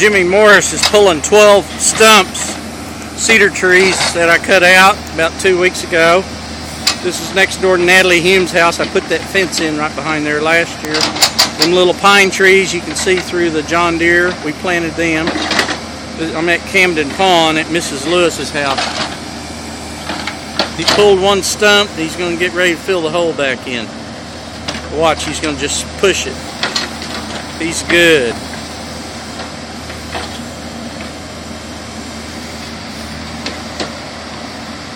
Jimmy Morris is pulling 12 stumps, cedar trees that I cut out about 2 weeks ago. This is next door to Natalie Hume's house. I put that fence in right behind there last year. Them little pine trees you can see through the John Deere, we planted them. I'm at Camden Pond at Mrs. Lewis's house. He pulled one stump, he's going to get ready to fill the hole back in. Watch, he's going to just push it. He's good.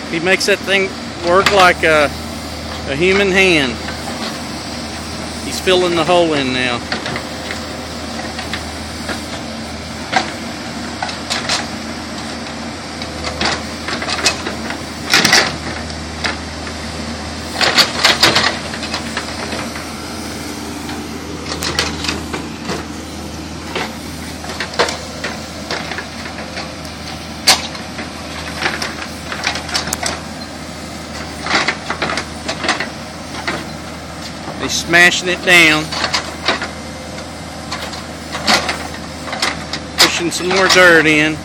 He makes that thing work like a human hand. He's filling the hole in now. He's smashing it down, pushing some more dirt in.